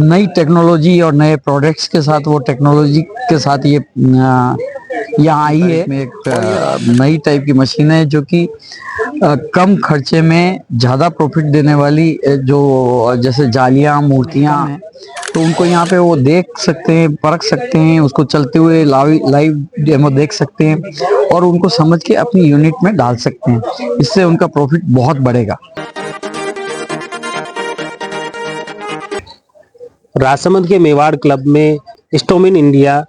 नई टेक्नोलॉजी और नए प्रोडक्ट्स के साथ वो टेक्नोलॉजी के साथ ये यहाँ आई है। में एक नई टाइप की मशीन है जो कि कम खर्चे में ज़्यादा प्रॉफिट देने वाली जो जैसे जालियाँ मूर्तियाँ हैं, तो उनको यहाँ पे वो देख सकते हैं, परख सकते हैं, उसको चलते हुए लाइव डेमो देख सकते हैं और उनको समझ के अपनी यूनिट में डाल सकते हैं। इससे उनका प्रॉफिट बहुत बढ़ेगा। राजसमंद के मेवाड़ क्लब में स्टोमिन इंडिया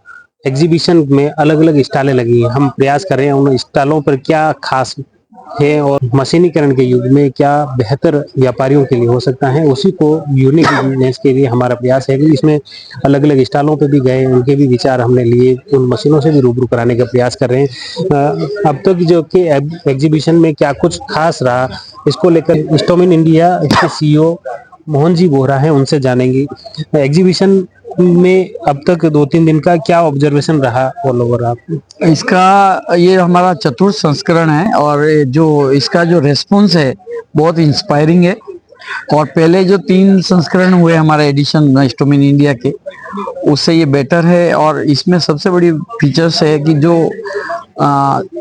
एग्जीबिशन में अलग अलग स्टॉलें लगी हैं। हम प्रयास कर रहे हैं उन स्टॉलों पर क्या खास है और मशीनीकरण के युग में क्या बेहतर व्यापारियों के लिए हो सकता है, उसी को यूनिक बिजनेस के लिए हमारा प्रयास है कि इसमें अलग अलग स्टॉलों पे भी गए, उनके भी विचार हमने लिए, उन मशीनों से भी रूबरू कराने का प्रयास कर रहे हैं। अब तक जो कि एग्जीबिशन में क्या कुछ खास रहा, इसको लेकर स्टोमिन इंडिया के सीईओ मोहन जी बोहरा हैं, उनसे जानेंगे एग्जीबिशन में अब तक 2-3 दिन का क्या ऑब्जर्वेशन रहा ऑल ओवर। आप इसका ये हमारा चतुर्थ संस्करण है और जो इसका जो रेस्पॉन्स है बहुत इंस्पायरिंग है। और पहले जो 3 संस्करण हुए हमारे एडिशन स्टोमिन इंडिया के, उससे ये बेटर है। और इसमें सबसे बड़ी फीचर्स है कि जो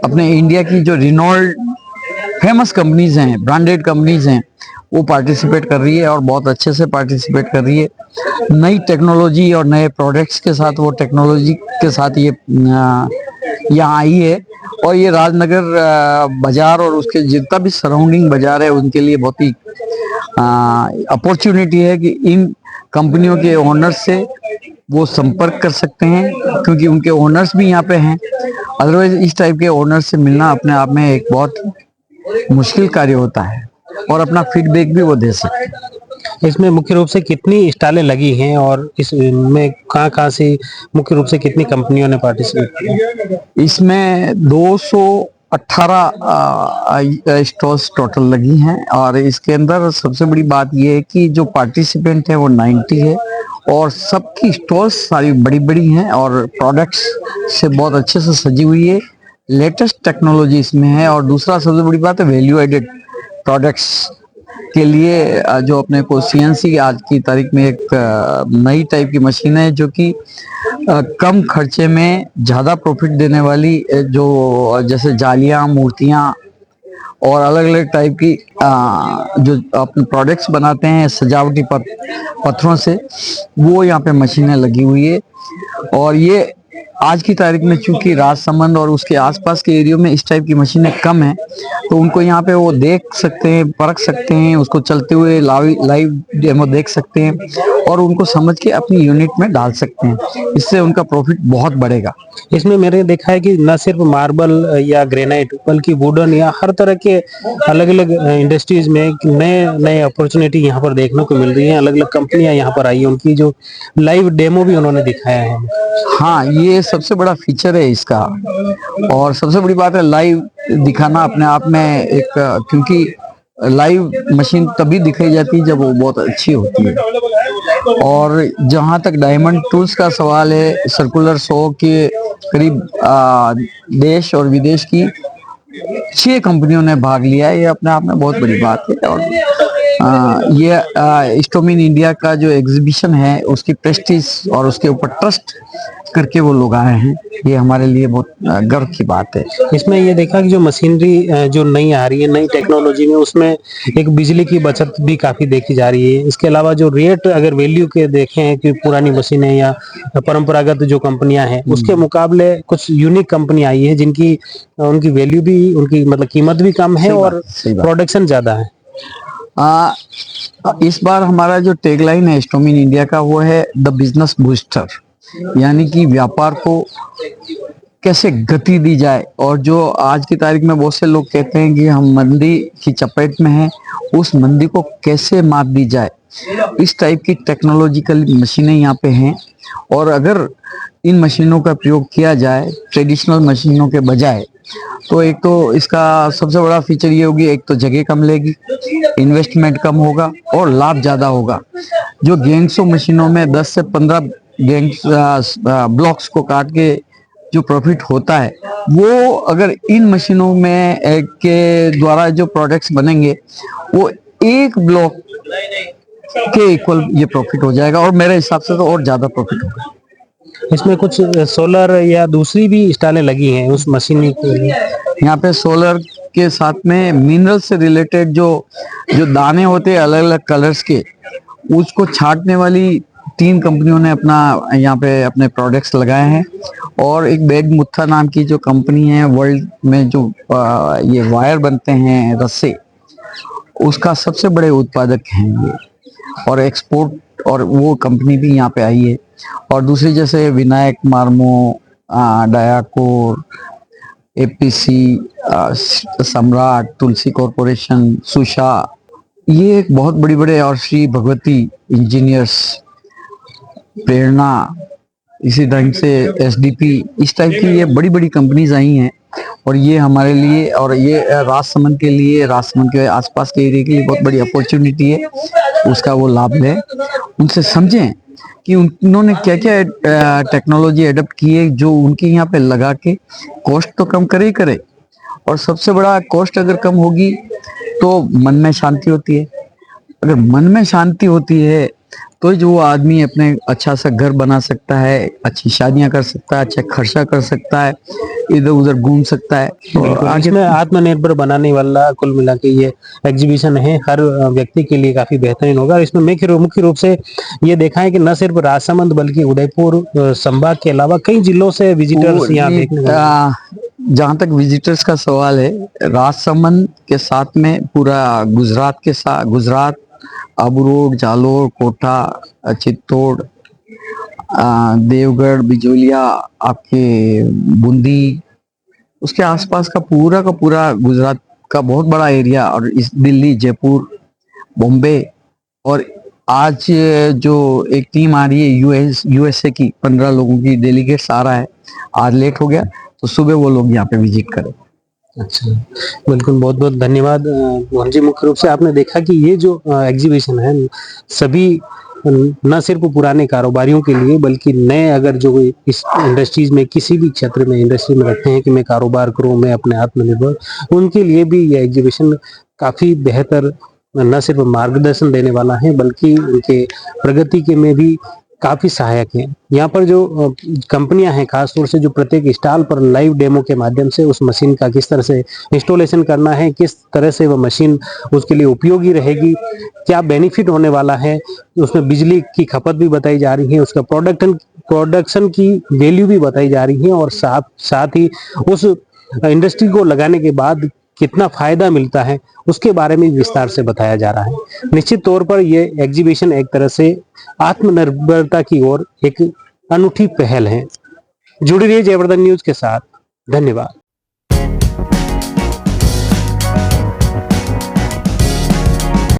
अपने इंडिया की जो रिनोल्ड फेमस कंपनीज हैं, ब्रांडेड कंपनीज हैं, वो पार्टिसिपेट कर रही है और बहुत अच्छे से पार्टिसिपेट कर रही है। नई टेक्नोलॉजी और नए प्रोडक्ट्स के साथ वो टेक्नोलॉजी के साथ ये यहाँ आई है। और ये राजनगर बाजार और उसके जितना भी सराउंडिंग बाजार है उनके लिए बहुत ही अपॉर्चुनिटी है कि इन कंपनियों के ओनर्स से वो संपर्क कर सकते हैं, क्योंकि उनके ओनर्स भी यहाँ पे हैं। अदरवाइज इस टाइप के ओनर्स से मिलना अपने आप में एक बहुत मुश्किल कार्य होता है और अपना फीडबैक भी वो दे सकते हैं। इसमें मुख्य रूप से कितनी स्टॉलें लगी हैं और इसमें कहाँ से मुख्य रूप से कितनी कंपनियों ने पार्टिसिपेट किया? इसमें 218 स्टॉल्स टोटल लगी हैं और इसके अंदर सबसे बड़ी बात यह है कि जो पार्टिसिपेंट है वो 90 है और सबकी स्टॉल्स सारी बड़ी बड़ी हैं और प्रोडक्ट्स से बहुत अच्छे से सजी हुई है। लेटेस्ट टेक्नोलॉजी इसमें है और दूसरा सबसे बड़ी बात है वैल्यू एडेड प्रोडक्ट्स के लिए जो अपने को सीएनसी आज की तारीख में एक नई टाइप की मशीन है जो कि कम खर्चे में ज़्यादा प्रॉफिट देने वाली जो जैसे जालियाँ मूर्तियाँ और अलग अलग टाइप की जो अपने प्रोडक्ट्स बनाते हैं सजावटी पत्थरों से, वो यहाँ पे मशीनें लगी हुई है। और ये आज की तारीख में चूंकि राजसमंद और उसके आसपास के एरिया में इस टाइप की मशीनें कम हैं, तो उनको यहाँ पे वो देख सकते हैं, परख सकते हैं, उसको चलते हुए लाइव डेमो देख सकते हैं और उनको समझ के अपनी यूनिट में डाल सकते हैं। इससे उनका प्रॉफिट बहुत बढ़ेगा। इसमें मैंने देखा है कि न सिर्फ मार्बल या ग्रेनाइट बल्कि वुडन या हर तरह के अलग अलग इंडस्ट्रीज में नए नए अपॉर्चुनिटी यहाँ पर देखने को मिल रही है। अलग अलग कंपनियां यहाँ पर आई है, उनकी जो लाइव डेमो भी उन्होंने दिखाया है। हाँ, ये सबसे बड़ा फीचर है इसका और सबसे बड़ी बात है लाइव दिखाना अपने आप में एक, क्योंकि लाइव मशीन तभी दिखाई जाती है जब वो बहुत अच्छी होती है। और जहाँ तक डायमंड टूल्स का सवाल है, सर्कुलर 100 के करीब देश और विदेश की 6 कंपनियों ने भाग लिया है। ये अपने आप में बहुत बड़ी बात है। और ये स्टोमिन इंडिया का जो एग्जीबिशन है उसकी प्रेस्टीज और उसके ऊपर ट्रस्ट करके वो लोग आए हैं, ये हमारे लिए बहुत गर्व की बात है। इसमें ये देखा कि जो मशीनरी जो नई आ रही है नई टेक्नोलॉजी में, उसमें एक बिजली की बचत भी काफी देखी जा रही है। इसके अलावा जो रेट अगर वैल्यू के देखें कि पुरानी मशीनें या परंपरागत जो कंपनियां हैं उसके मुकाबले कुछ यूनिक कंपनी आई है जिनकी उनकी वैल्यू भी, उनकी मतलब कीमत भी कम है और प्रोडक्शन ज्यादा है। इस बार हमारा जो टैगलाइन है स्टोमिन इंडिया का वो है द बिजनेस बूस्टर, यानी कि व्यापार को कैसे गति दी जाए। और जो आज की तारीख में बहुत से लोग कहते हैं कि हम मंदी की चपेट में हैं, उस मंदी को कैसे मात दी जाए, इस टाइप की टेक्नोलॉजिकल मशीनें यहाँ पे हैं। और अगर इन मशीनों का प्रयोग किया जाए ट्रेडिशनल मशीनों के बजाय, तो एक तो इसका सबसे बड़ा फीचर ये होगी, एक तो जगह कम लेगी, इन्वेस्टमेंट कम होगा और लाभ ज़्यादा होगा। जो गैंग्सो मशीनों में 10 से 15 गैंग्स ब्लॉक्स को काट के जो प्रॉफिट होता है, वो अगर इन मशीनों में के द्वारा जो प्रोडक्ट्स बनेंगे वो एक ब्लॉक के इक्वल ये प्रॉफिट हो जाएगा, और मेरे हिसाब से तो और ज्यादा प्रॉफिट होगा। इसमें कुछ सोलर या दूसरी भी स्टॉलें लगी हैं उस मशीनरी के लिए? यहाँ पे सोलर के साथ में मिनरल से रिलेटेड जो जो दाने होते हैं अलग अलग कलर्स के, उसको छांटने वाली 3 कंपनियों ने अपना यहाँ पे अपने प्रोडक्ट्स लगाए हैं। और एक बैग मुत्था नाम की जो कंपनी है, वर्ल्ड में जो ये वायर बनते हैं रस्से, उसका सबसे बड़े उत्पादक हैं ये, और एक्सपोर्ट, और वो कंपनी भी यहाँ पे आई है। और दूसरी जैसे विनायक मार्मो, डायाकोर, एपीसी, सम्राट, तुलसी कॉरपोरेशन, सुशा, ये एक बहुत बड़ी बड़े, और श्री भगवती इंजीनियर्स, प्रेरणा, इसी ढंग से एसडीपी, इस टाइप की ये बड़ी बड़ी कंपनीज आई हैं। और ये हमारे लिए, और ये राजसमंद के लिए, राजसमंद के आसपास के एरिया के लिए बहुत बड़ी अपॉर्चुनिटी है। उसका वो लाभ लें, उनसे समझें कि उन्होंने क्या क्या टेक्नोलॉजी एडप्ट की है, जो उनके यहाँ पे लगा के कॉस्ट तो कम करे ही करे, और सबसे बड़ा कॉस्ट अगर कम होगी तो मन में शांति होती है। अगर मन में शांति होती है तो जो वो आदमी अपने अच्छा सा घर बना सकता है, अच्छी शादियां कर सकता है, अच्छा खर्चा कर सकता है, इधर उधर घूम सकता है। बिल्कुल, आगे इसमें आत्मनिर्भर बनाने वाला कुल मिला के ये एग्जीबिशन है, हर व्यक्ति के लिए काफी बेहतरीन होगा। और इसमें मुख्य रूप से ये देखा है कि न सिर्फ राजसमंद बल्कि उदयपुर संभाग के अलावा कई जिलों से विजिटर्स यहाँ देखने को मिलेंगे। जहाँ तक विजिटर्स का सवाल है, राजसमंद के साथ में पूरा गुजरात के साथ, गुजरात, अबरोड, जालोर, कोटा, चित्तौड़, देवगढ़, बिजोलिया, आपके बूंदी, उसके आसपास का पूरा गुजरात का बहुत बड़ा एरिया, और इस दिल्ली, जयपुर, बॉम्बे, और आज जो एक टीम आ रही है यूएसए की, 15 लोगों की डेलीगेट्स आ रहा है। आज लेट हो गया तो सुबह वो लोग यहाँ पे विजिट करें। अच्छा, बिल्कुल, बहुत बहुत धन्यवाद मोहन जी। मुख्य रूप से आपने देखा कि ये जो एग्जीबिशन है सभी न सिर्फ पुराने कारोबारियों के लिए बल्कि नए, अगर जो इस इंडस्ट्रीज में किसी भी क्षेत्र में इंडस्ट्री में रखते हैं कि मैं कारोबार करूं, मैं अपने आत्मनिर्भर, उनके लिए भी ये एग्जीबिशन काफी बेहतर न सिर्फ मार्गदर्शन देने वाला है बल्कि उनके प्रगति के में भी काफी सहायक है। यहाँ पर जो कंपनियां हैं, खासतौर से जो प्रत्येक स्टॉल पर लाइव डेमो के माध्यम से उस मशीन का किस तरह से इंस्टॉलेशन करना है, किस तरह से वह मशीन उसके लिए उपयोगी रहेगी, क्या बेनिफिट होने वाला है, उसमें बिजली की खपत भी बताई जा रही है, उसका प्रोडक्शन की वैल्यू भी बताई जा रही है, और साथ ही उस इंडस्ट्री को लगाने के बाद कितना फायदा मिलता है उसके बारे में विस्तार से बताया जा रहा है। निश्चित तौर पर यह एग्जीबिशन एक तरह से आत्मनिर्भरता की ओर एक अनूठी पहल है। जुड़ी रहिए जयवर्धन न्यूज के साथ। धन्यवाद।